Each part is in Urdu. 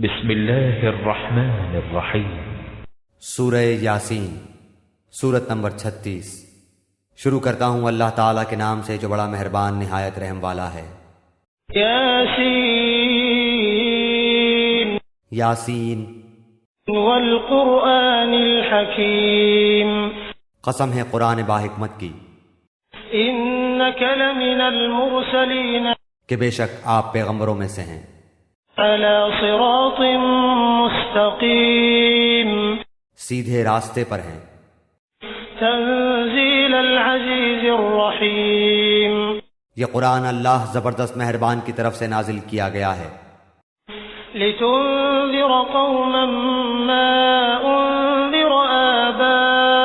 بسم اللہ الرحمن الرحیم۔ سورہ یاسین، سورت نمبر 36۔ شروع کرتا ہوں اللہ تعالیٰ کے نام سے جو بڑا مہربان نہایت رحم والا ہے۔ یاسین یاسین والقرآن الحکیم، قسم ہے قرآن باحکمت کی، انک لمن المرسلین، کہ بے شک آپ پیغمبروں میں سے ہیں، علی صراط مستقیم، سیدھے راستے پر ہیں، تنزیل العزیز الرحیم، یہ قرآن اللہ زبردست مہربان کی طرف سے نازل کیا گیا ہے، لتنذر قوما ما انذر آباؤهم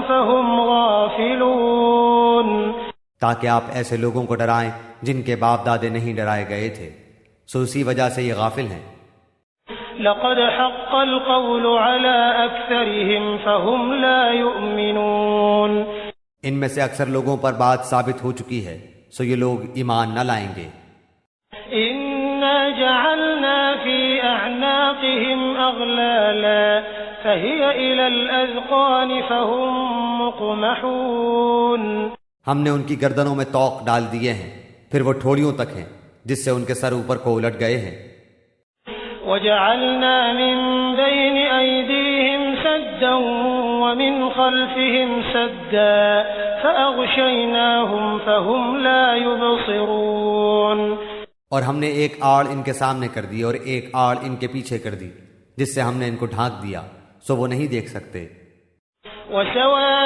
فهم غافلون، تاکہ آپ ایسے لوگوں کو ڈرائیں جن کے باپ دادے نہیں ڈرائے گئے تھے، سو اسی وجہ سے یہ غافل ہیں۔ لقد حق القول على أكثرهم فهم لا يؤمنون، ان میں سے اکثر لوگوں پر بات ثابت ہو چکی ہے، سو یہ لوگ ایمان نہ لائیں گے۔ إنا جعلنا في أعناقهم أغلالا فهي إلى الأذقان فهم مقمحون، ہم نے ان کی گردنوں میں طوق ڈال دیے ہیں، پھر وہ ٹھوڑیوں تک ہیں جس سے ان کے سر اوپر کو الٹ گئے ہیں۔ وجعلنا من بين أيديهم سدا ومن خلفهم سدا فأغشيناهم فهم لا يبصرون، اور ہم نے ایک آڑ ان کے سامنے کر دی اور ایک آڑ ان کے پیچھے کر دی، جس سے ہم نے ان کو ڈھانک دیا، سو وہ نہیں دیکھ سکتے۔ وسواء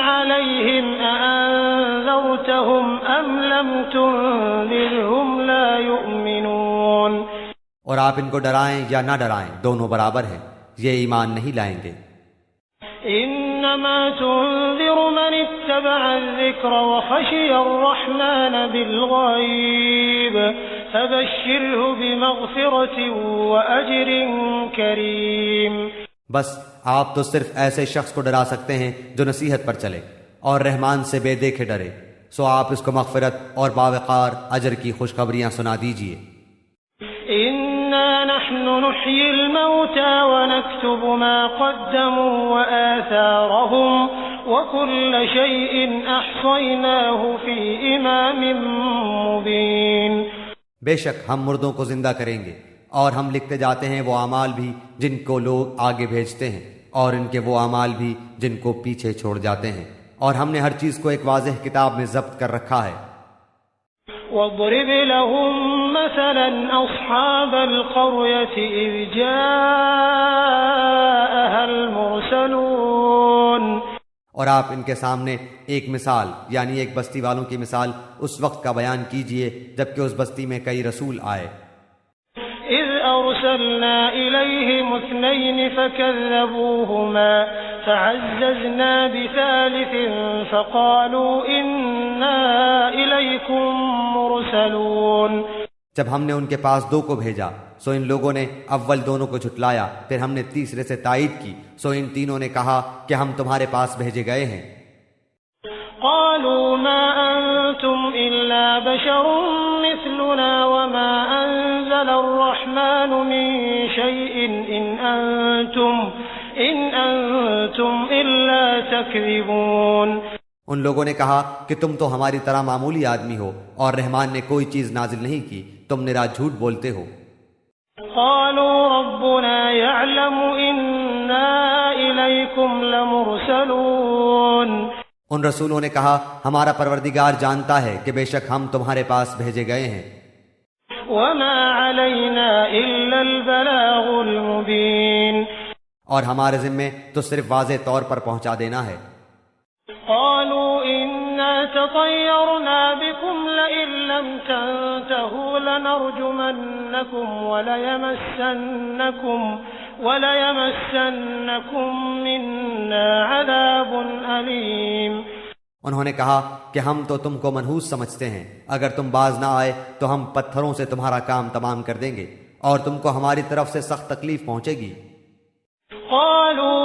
عليهم أأنذرتهم أم لم تنذرهم لا يؤمنون، اور آپ ان کو ڈرائیں یا نہ ڈرائیں دونوں برابر ہیں، یہ ایمان نہیں لائیں گے۔ إنما تنذر من اتبع الذكر وخشي الرحمن بالغيب فبشره بمغفرة وأجر كريم، بس آپ تو صرف ایسے شخص کو ڈرا سکتے ہیں جو نصیحت پر چلے اور رحمان سے بے دیکھے ڈرے، سو آپ اس کو مغفرت اور باوقار اجر کی خوشخبریاں سنا دیجئے۔ إنا نحن نحيي الموتى ونكتب ما قدموا وآثارهم وكل شيء أحصيناه في إمام مبين، بے شک ہم مردوں کو زندہ کریں گے اور ہم لکھتے جاتے ہیں وہ اعمال بھی جن کو لوگ آگے بھیجتے ہیں اور ان کے وہ اعمال بھی جن کو پیچھے چھوڑ جاتے ہیں، اور ہم نے ہر چیز کو ایک واضح کتاب میں ضبط کر رکھا ہے۔ واضرب لهم مثلا أصحاب القرية إذ جاءها المرسلون، اور آپ ان کے سامنے ایک مثال یعنی ایک بستی والوں کی مثال اس وقت کا بیان کیجئے جبکہ اس بستی میں کئی رسول آئے۔ إذ أرسلنا إليهم اثنين فكذبوهما فعززنا بثالث فقالوا إنا إليكم مرسلون، جب ہم نے ان کے پاس دو کو بھیجا سو ان لوگوں نے اول دونوں کو جھٹلایا، پھر ہم نے تیسرے سے تائید کی، سو ان تینوں نے کہا کہ ہم تمہارے پاس بھیجے گئے ہیں۔ قالوا ما أنتم إلا بشر مثلنا وما أنزل الرحمن من شيء إن أنتم إلا تكذبون، ان لوگوں نے کہا کہ تم تو ہماری طرح معمولی آدمی ہو اور رحمان نے کوئی چیز نازل نہیں کی، تم نرا جھوٹ بولتے ہو۔ قالوا ربنا يعلم إنا إليكم لمرسلون، ان رسولوں نے کہا ہمارا پروردگار جانتا ہے کہ بے شک ہم تمہارے پاس بھیجے گئے ہیں، وما علينا إلا البلاغ المبين، اور ہمارے ذمے تو صرف واضح طور پر پہنچا دینا ہے۔ قالوا إنا تطيرنا بكم لئن لم تنتهوا لنرجمنكم وليمسنكم منا عذاب أليم، انہوں نے کہا کہ ہم تو تم کو منحوس سمجھتے ہیں، اگر تم باز نہ آئے تو ہم پتھروں سے تمہارا کام تمام کر دیں گے اور تم کو ہماری طرف سے سخت تکلیف پہنچے گی۔ قالوا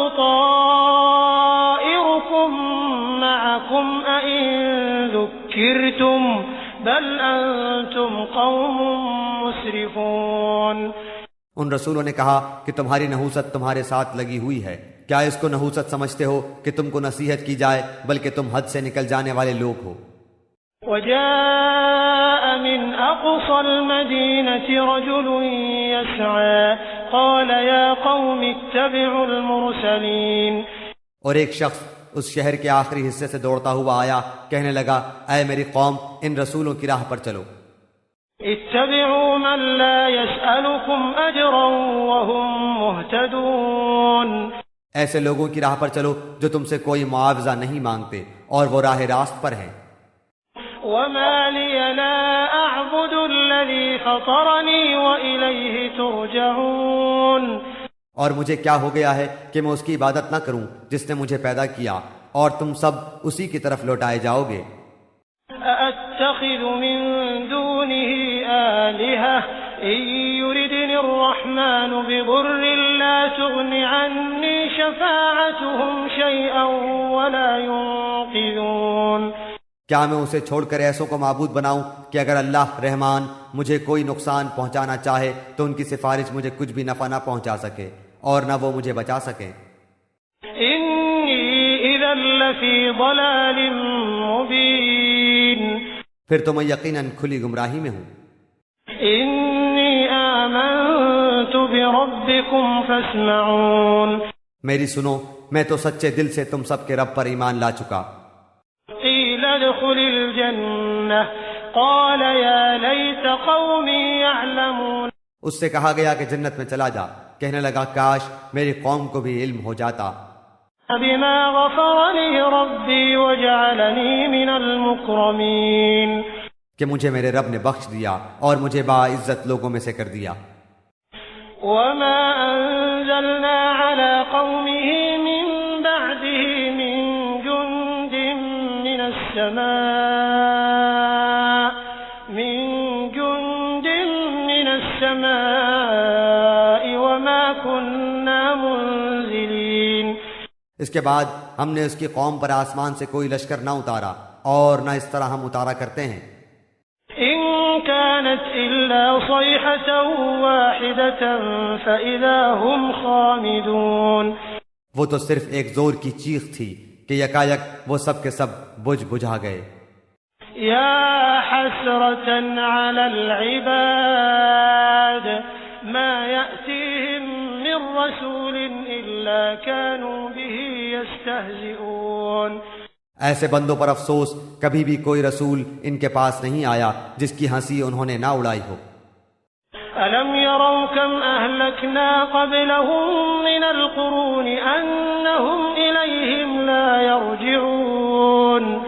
طائركم معكم أئن ذكرتم بل أنتم قوم مسرفون، مسرفون۔ ان رسولوں نے کہا کہ تمہاری نحوست تمہارے ساتھ لگی ہوئی ہے، کیا اس کو نحوست سمجھتے ہو کہ تم کو نصیحت کی جائے، بلکہ تم حد سے نکل جانے والے لوگ ہو۔ وجاء من أقصى المدينة رجل يسعى قال يا قوم اتبعوا المرسلين۔ اور ایک شخص اس شہر کے آخری حصے سے دوڑتا ہوا آیا، کہنے لگا اے میری قوم، ان رسولوں کی راہ پر چلو۔ اتبعوا من لا يسألكم أجرا وهم مهتدون۔ ایسے لوگوں کی راہ پر چلو جو تم سے کوئی معاوضہ نہیں مانگتے اور وہ راہ راست پر ہیں۔ وما لي لا أعبد الذي فطرني وإليه ترجعون۔ اور مجھے کیا ہو گیا ہے کہ میں اس کی عبادت نہ کروں جس نے مجھے پیدا کیا، اور تم سب اسی کی طرف لوٹائے جاؤ گے۔ أأتخذ من دونه آلهة إن يردني الرحمن بضر لا تغن عني شفاعتهم شيئا ولا ينقذون۔ کیا میں اسے چھوڑ کر ایسوں کو معبود بناؤں کہ اگر اللہ رحمان مجھے کوئی نقصان پہنچانا چاہے تو ان کی سفارش مجھے کچھ بھی نفع نہ پہنچا سکے اور نہ وہ مجھے بچا سکیں۔ إني إذا لفي ضلال مبين۔ پھر تو میں یقیناً کھلی گمراہی میں ہوں۔ إني آمنت بربكم فاسمعون۔ میری سنو، میں تو سچے دل سے تم سب کے رب پر ایمان لا چکا۔ قيل ادخل الجنة قال يا ليت قومي يعلمون۔ اس سے کہا گیا کہ جنت میں چلا جا، کہنے لگا کاش میری قوم کو بھی علم ہو جاتا۔ بما غفر لي ربي وجعلني من المكرمين۔ کہ مجھے میرے رب نے بخش دیا اور مجھے باعزت لوگوں میں سے کر دیا۔ وما أنزلنا على قومه من بعده من جند من السماء وما كنا منزلين۔ اس کے بعد ہم نے اس کی قوم پر آسمان سے کوئی لشکر نہ اتارا اور نہ اس طرح ہم اتارا کرتے ہیں۔ إن كانت إلا صيحة واحدة فإذا هم خامدون۔ وہ تو صرف ایک زور کی چیخ تھی کہ یکایک وہ سب کے سب بجھا گئے۔ يا حسرة على العباد ما يأتيهم من رسول إلا كانوا به يستهزئون۔ ایسے بندوں پر افسوس، کبھی بھی کوئی رسول ان کے پاس نہیں آیا جس کی ہنسی انہوں نے نہ اڑائی ہو۔ ألم يروا كم أهلكنا قبلهم من القرون أنهم إليهم لا يرجعون۔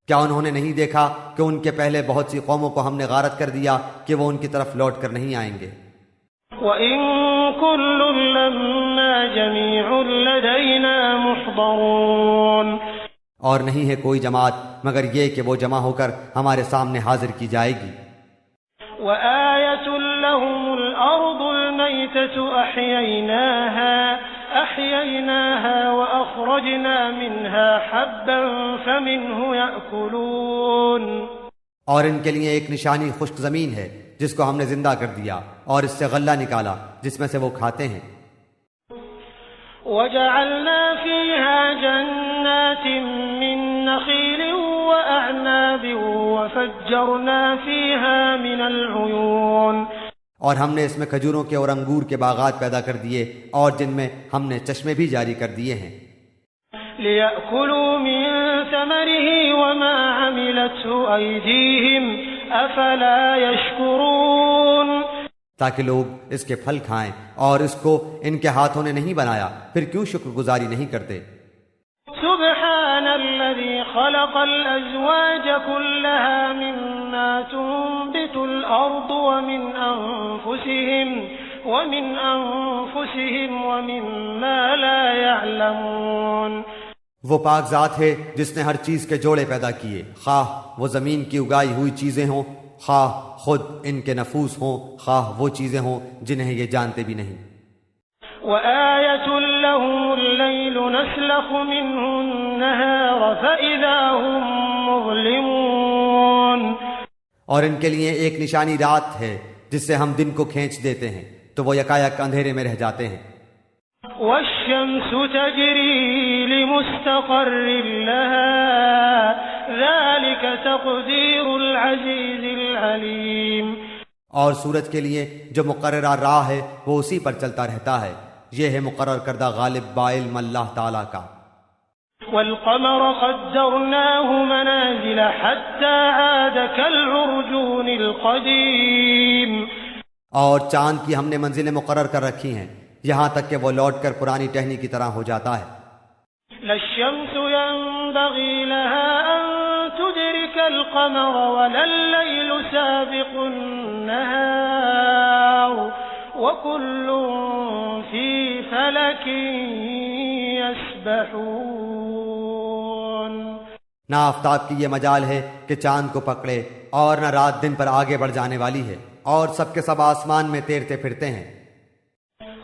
کیا انہوں نے نہیں دیکھا کہ ان کے پہلے بہت سی قوموں کو ہم نے غارت کر دیا کہ وہ ان کی طرف لوٹ کر نہیں آئیں گے۔ وَإِن كُلٌّ لَّمَّا جَمِيعٌ لَّدَيْنَا مُحْضَرُونَ۔ اور نہیں ہے کوئی جماعت مگر یہ کہ وہ جمع ہو کر ہمارے سامنے حاضر کی جائے گی۔ وَآيَةٌ لَّهُمُ الْأَرْضُ الْمَيْتَةُ أَحْيَيْنَاهَا وَأَخْرَجْنَا مِنْهَا حَبًّا فَمِنْهُ يَأْكُلُونَ۔ اور ان کے لیے ایک نشانی خشک زمین ہے جس کو ہم نے زندہ کر دیا اور اس سے غلہ نکالا جس میں سے وہ کھاتے ہیں۔ وَجَعَلْنَا فِيهَا جَنَّاتٍ مِّن نَّخِيلٍ وَأَعْنَابٍ وَفَجَّرْنَا فِيهَا مِنَ الْعُيُونِ۔ اور ہم نے اس میں کھجوروں کے اور انگور کے باغات پیدا کر دیے اور جن میں ہم نے چشمے بھی جاری کر دیے ہیں۔ لِيَأْكُلُوا مِن ثَمَرِهِ وَمَا عَمِلَتْهُ أَيْدِيهِمْ أَفَلَا يَشْكُرُونَ۔ تاکہ لوگ اس کے پھل کھائیں اور اس کو ان کے ہاتھوں نے نہیں بنایا، پھر کیوں شکر گزاری نہیں کرتے؟ سبحان الذي خلق الأزواج كلها مما تنبت الأرض ومن أنفسهم ومما لا يعلمون۔ وہ پاک ذات ہے جس نے ہر چیز کے جوڑے پیدا کیے، خواہ وہ زمین کی اگائی ہوئی چیزیں ہوں، خواہ خود ان کے نفوس ہوں، خواہ وہ چیزیں ہوں جنہیں یہ جانتے بھی نہیں۔ وَآيَةٌ لَّهُمُ اللَّيْلُ نَسْلَخُ مِنْهُ النَّهَارَ فَإِذَا هُم مُّظْلِمُونَ۔ اور ان کے لیے ایک نشانی رات ہے جس سے ہم دن کو کھینچ دیتے ہیں تو وہ یکایک اندھیرے میں رہ جاتے ہیں۔ والشمس تجری لمستقر لها ذلك تقدیر العزیز العلیم، اور سورج کے لیے جو مقررہ راہ ہے وہ اسی پر چلتا رہتا ہے، یہ ہے مقرر کردہ غالب بعلم اللہ تعالی کا۔ والقمر قدرناه منازل حتى عاد كالعرجون القديم، اور چاند کی ہم نے منزلیں مقرر کر رکھی ہیں یہاں تک کہ وہ لوٹ کر پرانی ٹہنی کی طرح ہو جاتا ہے۔ لا الشمس ينبغي لها أن تدرك القمر ولا الليل سابق النهار وكل في فلك يسبحون۔ نہ آفتاب کی یہ مجال ہے کہ چاند کو پکڑے، اور نہ رات دن پر آگے بڑھ جانے والی ہے، اور سب کے سب آسمان میں تیرتے پھرتے ہیں۔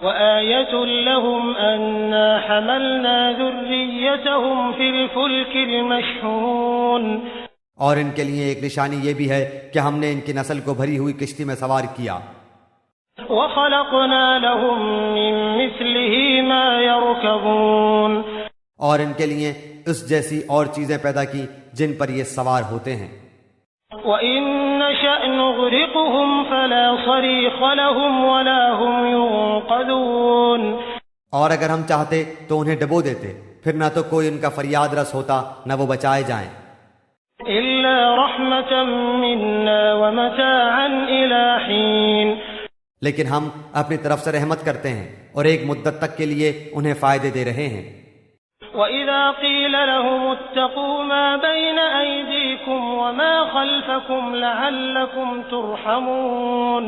وآية لهم أنا حملنا ذريتهم في الفلك المشحون، اور ان کے لیے ایک نشانی یہ بھی ہے کہ ہم نے ان کی نسل کو بھری ہوئی کشتی میں سوار کیا۔ وخلقنا لهم من مثله ما يركبون، اور ان کے لیے اس جیسی اور چیزیں پیدا کی جن پر یہ سوار ہوتے ہیں۔ وَإِن نَّشَأْ نُغْرِقْهُمْ فَلَا صَرِيخَ لَهُمْ وَلَا هُمْ يُنقَذُونَ، اور اگر ہم چاہتے تو انہیں ڈبو دیتے، پھر نہ تو کوئی ان کا فریاد رس ہوتا نہ وہ بچائے جائیں۔ إِلَّا رَحْمَةً مِّنَّا وَمَتَاعًا إِلَىٰ حِينٍ، لیکن ہم اپنی طرف سے رحمت کرتے ہیں اور ایک مدت تک کے لیے انہیں فائدے دے رہے ہیں۔ وَإِذَا قِيلَ لَهُمُ اتَّقُوا مَا بَيْنَ أَيْدِيكُمْ وَمَا خَلْفَكُمْ لَعَلَّكُمْ تُرْحَمُونَ،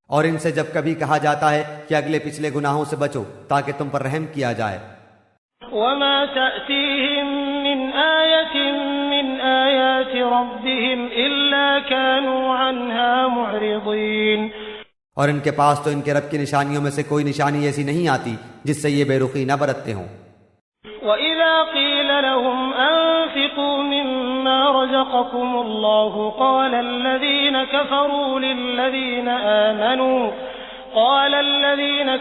اور ان سے جب کبھی کہا جاتا ہے کہ اگلے پچھلے گناہوں سے بچو تاکہ تم پر رحم کیا جائے۔ وَمَا تَأْتِيهِم مِّنْ آيَةٍ مِّنْ آيَاتِ رَبِّهِمْ إِلَّا كَانُوا عَنْهَا مُعْرِضِينَ، اور ان کے پاس تو ان کے رب کی نشانیوں میں سے کوئی نشانی ایسی نہیں آتی جس سے یہ بے رخی نہ برتتے ہوں۔ وَإِذَا قِيلَ لَهُمْ أَنفِقُوا مِمَّا رَزَقَكُمُ اللَّهُ قَالَ الَّذِينَ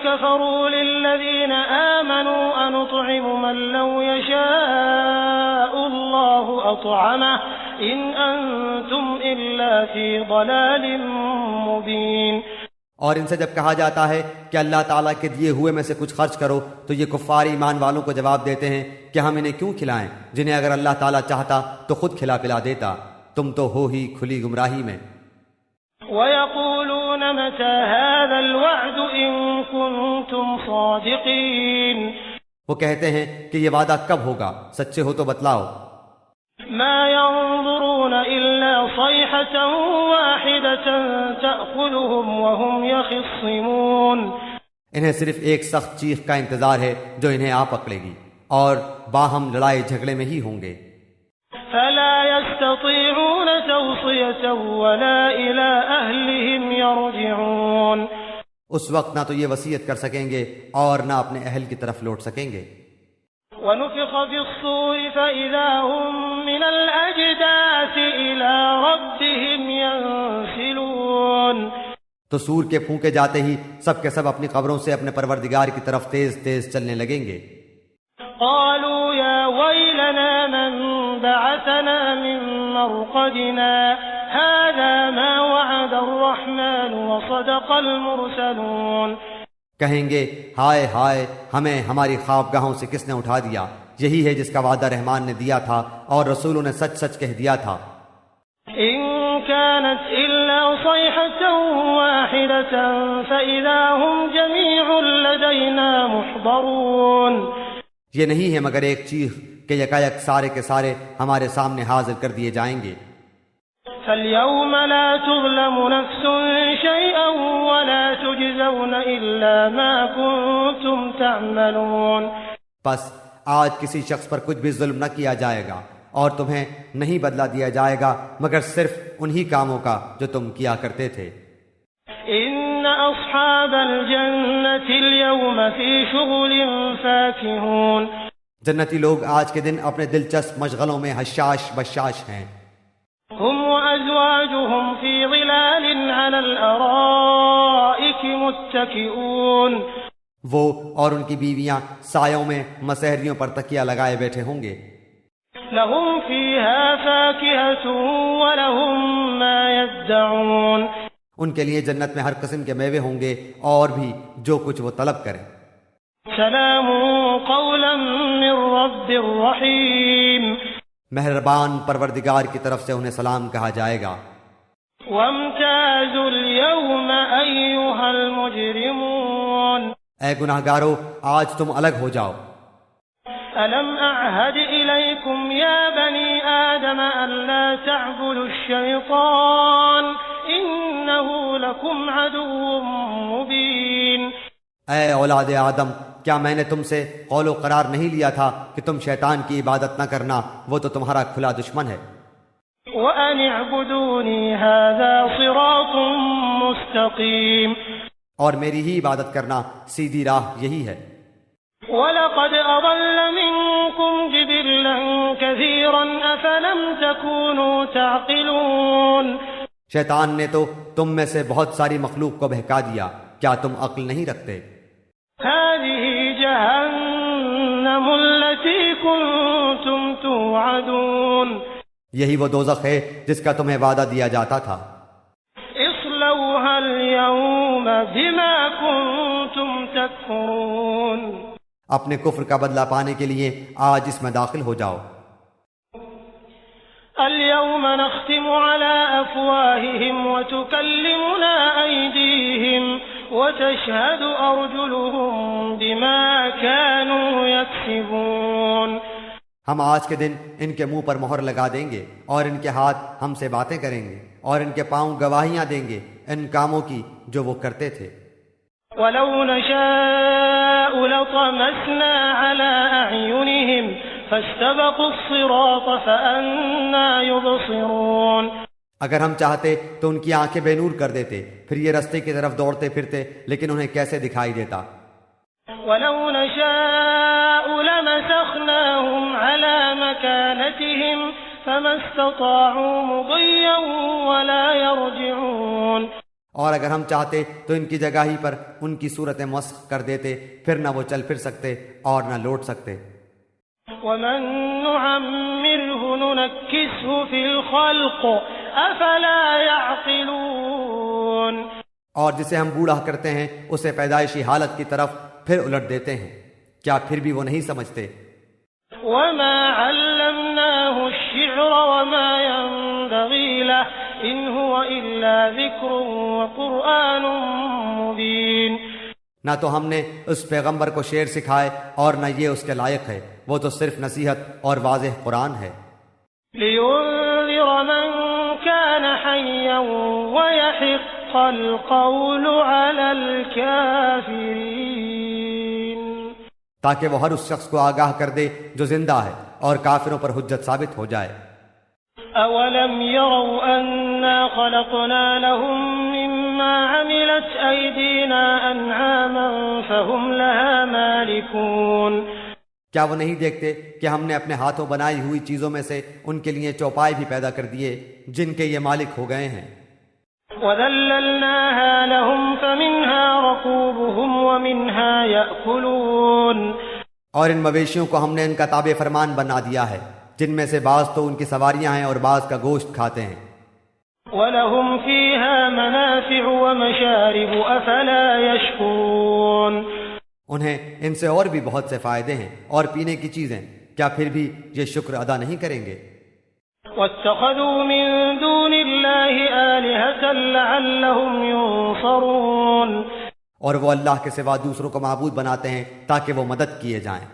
كَفَرُوا لِلَّذِينَ آمَنُوا أَنُطْعِمُ مَن لَّوْ يَشَاءُ اللَّهُ أَطْعَمَهُ إِنْ أَنتُمْ إِلَّا فِي ضَلَالٍ مُّبِينٍ، اور ان سے جب کہا جاتا ہے کہ اللہ تعالیٰ کے دیے ہوئے میں سے کچھ خرچ کرو تو یہ کفار ایمان والوں کو جواب دیتے ہیں کہ ہم انہیں کیوں کھلائیں جنہیں اگر اللہ تعالیٰ چاہتا تو خود کھلا پلا دیتا، تم تو ہو ہی کھلی گمراہی میں۔ وَيَقُولُونَ مَتَى هَذَا الْوَعْدُ إِن كُنتُمْ صَادِقِينَ، وہ کہتے ہیں کہ یہ وعدہ کب ہوگا، سچے ہو تو بتلاؤ۔ مَا يَنظُرُونَ إِلَّا صَيْحَةً وَاحِدَةً تَأْخُذُهُمْ وَهُمْ يَخِصِّمُونَ، انہیں صرف ایک سخت چیخ کا انتظار ہے جو انہیں آ پکڑے گی، اور باہم لڑائی جھگڑے میں ہی ہوں گے۔ فَلَا يَسْتَطِيعُونَ تَوْصِيَةً وَلَا إِلَىٰ أَهْلِهِمْ يَرْجِعُونَ، اس وقت نہ تو یہ وصیت کر سکیں گے اور نہ اپنے اہل کی طرف لوٹ سکیں گے۔ وَنُفِخَ فِي الصُّورِ فَإِذَا هُم مِّنَ الْأَجْدَاثِ إِلَىٰ رَبِّهِمْ يَنسِلُونَ، تو سور کے پھونکے جاتے ہی سب کے سب اپنی قبروں سے اپنے پروردگار کی طرف تیز تیز چلنے لگیں گے۔ قالوا يا ويلنا من بعثنا من مرقدنا هذا ما وعد الرحمن وصدق المرسلون، کہیں گے ہائے ہائے ہمیں ہماری خوابگاہوں سے کس نے اٹھا دیا، یہی ہے جس کا وعدہ رحمان نے دیا تھا اور رسولوں نے سچ سچ کہہ دیا تھا۔ إن كانت إلا صيحة واحدة فإذا هم جميع لدينا محضرون، یہ نہیں ہے مگر ایک چیخ کہ یکایک سارے کے سارے ہمارے سامنے حاضر کر دیے جائیں گے۔ فاليوم لا تظلم نفس شيئا ولا تجزون إلا ما كنتم تعملون، بس آج کسی شخص پر کچھ بھی ظلم نہ کیا جائے گا اور تمہیں نہیں بدلہ دیا جائے گا مگر صرف انہی کاموں کا جو تم کیا کرتے تھے۔ إن أصحاب الجنة اليوم في شغل فاكهون، جنتی لوگ آج کے دن اپنے دلچسپ مشغلوں میں حشاش بشاش ہیں۔ هم وأزواجهم في ظلال على الأرائك متكئون وہ اور ان کی بیویاں سایوں میں مسہریوں پر تکیہ لگائے بیٹھے ہوں گے. لهم فيها فاكهة ولهم ما يدعون ان کے لیے جنت میں ہر قسم کے میوے ہوں گے اور بھی جو کچھ وہ طلب کریں. سلام قولا من رب رحيم مہربان پروردگار کی طرف سے انہیں سلام کہا جائے گا. وامتازوا اليوم أيها المجرمون اے گناہگارو آج تم الگ ہو جاؤ. ألم أعهد إليكم يا بني آدم ألا تعبدوا الشيطان إنه لكم عدو مبين اے اولاد آدم کیا میں نے تم سے قول و قرار نہیں لیا تھا کہ تم شیطان کی عبادت نہ کرنا، وہ تو تمہارا کھلا دشمن ہے. وأن اعبدوني هذا صراط مستقيم اور میری ہی عبادت کرنا سیدھی راہ یہی ہے. وَلَقَدْ أَضَلَّ مِنكُمْ جِبِلًّا كَثِيرًا أَفَلَمْ تَكُونُوا تَعْقِلُونَ شیطان نے تو تم میں سے بہت ساری مخلوق کو بہکا دیا، کیا تم عقل نہیں رکھتے؟ هَذِهِ جَهَنَّمُ الَّتِي كُنتُمْ تُوعَدُونَ یہی وہ دوزخ ہے جس کا تمہیں وعدہ دیا جاتا تھا. اصلوها اليوم بما كنتم تكفرون اپنے کفر کا بدلہ پانے کے لیے آج اس میں داخل ہو جاؤ. اليوم نختم على أفواههم وتكلمنا أيديهم وتشهد أرجلهم بما كانوا يكسبون ہم آج کے دن ان کے منہ پر مہر لگا دیں گے اور ان کے ہاتھ ہم سے باتیں کریں گے اور ان کے پاؤں گواہیاں دیں گے ان کاموں کی جو وہ کرتے تھے. وَلَوْ نَشَاءُ لَطَمَسْنَا عَلَىٰ أَعْيُنِهِمْ فَاسْتَبَقُوا الصِّرَاطَ فَأَنَّىٰ يُبْصِرُونَ اگر ہم چاہتے تو ان کی آنکھیں بے نور کر دیتے، پھر یہ رستے کی طرف دوڑتے پھرتے، لیکن انہیں کیسے دکھائی دیتا. وَلَوْ نَشَاءُ لَمَسَخْنَاهُمْ عَلَىٰ مَكَانَتِهِمْ فَمَا اسْتَطَاعُوا مُضِيًّا وَلَا يَرْجِعُونَ اور اگر ہم چاہتے تو ان کی جگہ ہی پر ان کی صورت مسخ کر دیتے، پھر نہ وہ چل پھر سکتے اور نہ لوٹ سکتے. وَمَن نُّعَمِّرْهُ نُنَكِّسْهُ فِي الْخَلْقِ أَفَلَا يَعْقِلُونَ اور جسے ہم بوڑھا کرتے ہیں اسے پیدائشی حالت کی طرف پھر الٹ دیتے ہیں، کیا پھر بھی وہ نہیں سمجھتے؟ وَمَا عَلَّمْنَاهُ الشِّعْرَ وَمَا يَنبَغِي لَهُ إِنْ هُوَ إِلَّا ذِكْرٌ وَقُرْآنٌ مُّبِينٌ نہ تو ہم نے اس پیغمبر کو شعر سکھائے اور نہ یہ اس کے لائق ہے، وہ تو صرف نصیحت اور واضح قرآن ہے. لِيُنذِرَ مَن كَانَ حَيًّا وَيَحِقَّ الْقَوْلُ عَلَى الْكَافِرِينَ تاکہ وہ ہر اس شخص کو آگاہ کر دے جو زندہ ہے اور کافروں پر حجت ثابت ہو جائے. أَوَلَمْ يَرَوْا أَنَّا خَلَقْنَا لَهُم مِّمَّا عَمِلَتْ أَيْدِينَا أَنْعَامًا فَهُمْ لَهَا مَالِكُونَ کیا وہ نہیں دیکھتے کہ ہم نے اپنے ہاتھوں بنائی ہوئی چیزوں میں سے ان کے لیے چوپائے بھی پیدا کر دیے جن کے یہ مالک ہو گئے ہیں. وَذَلَّلْنَاهَا لَهُمْ فَمِنْهَا رَكُوبُهُمْ وَمِنْهَا يَأْكُلُونَ اور ان مویشیوں کو ہم نے ان کا تابع فرمان بنا دیا ہے، جن میں سے بعض تو ان کی سواریاں ہیں اور بعض کا گوشت کھاتے ہیں. وَلَهُمْ فِيهَا مَنَافِعُ وَمَشَارِبُ أَفَلَا يَشْكُرُونَ انہیں ان سے اور بھی بہت سے فائدے ہیں اور پینے کی چیزیں، کیا پھر بھی یہ شکر ادا نہیں کریں گے؟ وَاتَّخَذُوا مِن دُونِ اللَّهِ آلِهَةً لَعَلَّهُمْ يُنصَرُونَ اور وہ اللہ کے سوا دوسروں کو معبود بناتے ہیں تاکہ وہ مدد کیے جائیں.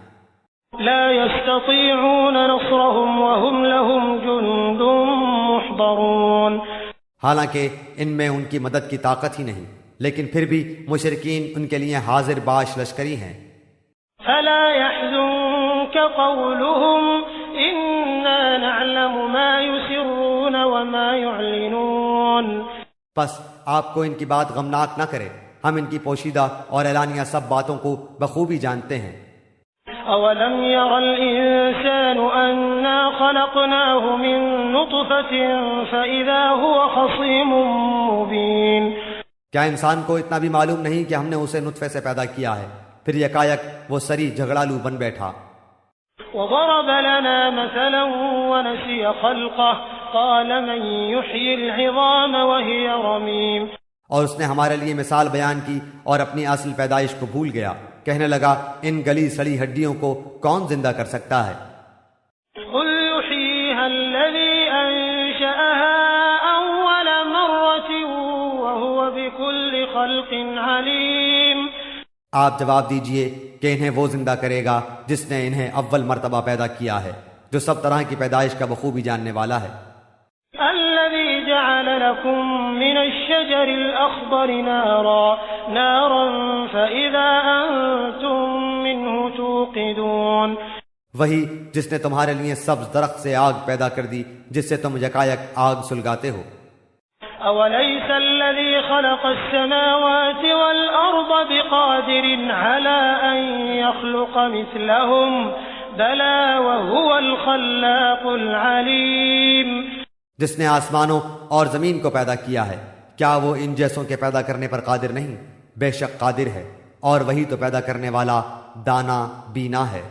لا يستطيعون نصرهم وهم لهم جند محضرون حالانکہ ان میں ان کی مدد کی طاقت ہی نہیں، لیکن پھر بھی مشرکین ان کے لیے حاضر باش لشکری ہیں. فلا يحزنك قولهم إنا نعلم ما يسرون وما يعلنون پس آپ کو ان کی بات غمناک نہ کرے، ہم ان کی پوشیدہ اور اعلانیہ سب باتوں کو بخوبی جانتے ہیں. أولم ير الإنسان أنا خلقناه من نطفة فإذا هو خصيم مبين کیا انسان کو اتنا بھی معلوم نہیں کہ ہم نے اسے نطفے سے پیدا کیا ہے، پھر یکایک وہ سری جھگڑالو بن بیٹھا۔ وضرب لنا مثلا ونسي خلقه قال من يحيي العظام وهي رميم اور اس نے ہمارے لیے مثال بیان کی اور اپنی اصل پیدائش کو بھول گیا، کہنے لگا ان گلی سڑی ہڈیوں کو کون زندہ کر سکتا ہے؟ قل يحييها الذي أنشأها أول مرة وهو بكل خلق عليم آپ جواب دیجئے کہ انہیں وہ زندہ کرے گا جس نے انہیں اول مرتبہ پیدا کیا ہے، جو سب طرح کی پیدائش کا بخوبی جاننے والا ہے۔ الذي جعل لكم من الشجر الأخضر نارا فإذا أنتم منه توقدون وہی جس نے تمہارے لیے سبز درخت سے آگ پیدا کر دی جس سے تم یکایک آگ سلگاتے ہو۔ أوليس الذي خلق السماوات والأرض بقادر على أن يخلق مثلهم بلى وهو الخلاق العليم جس نے آسمانوں اور زمین کو پیدا کیا ہے، کیا وہ ان جیسوں کے پیدا کرنے پر قادر نہیں؟ بے شک قادر ہے، اور وہی تو پیدا کرنے والا دانا بینا ہے۔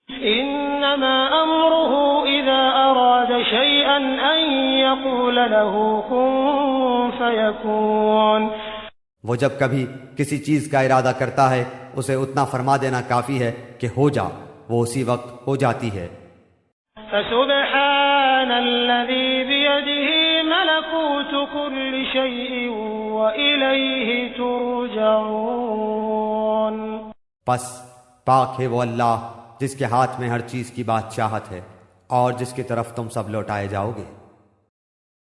إنما أمره إذا أراد شيئا أن يقول له كن فيكون وہ جب کبھی کسی چیز کا ارادہ کرتا ہے اسے اتنا فرما دینا کافی ہے کہ ہو جا، وہ اسی وقت ہو جاتی ہے۔ فسبحان الذي بيده ملكوت كل شيء وإليه ترجعون پس پاک ہے وہ اللہ جس کے ہاتھ میں ہر چیز کی بادشاہت ہے اور جس کی طرف تم سب لوٹائے جاؤ گے۔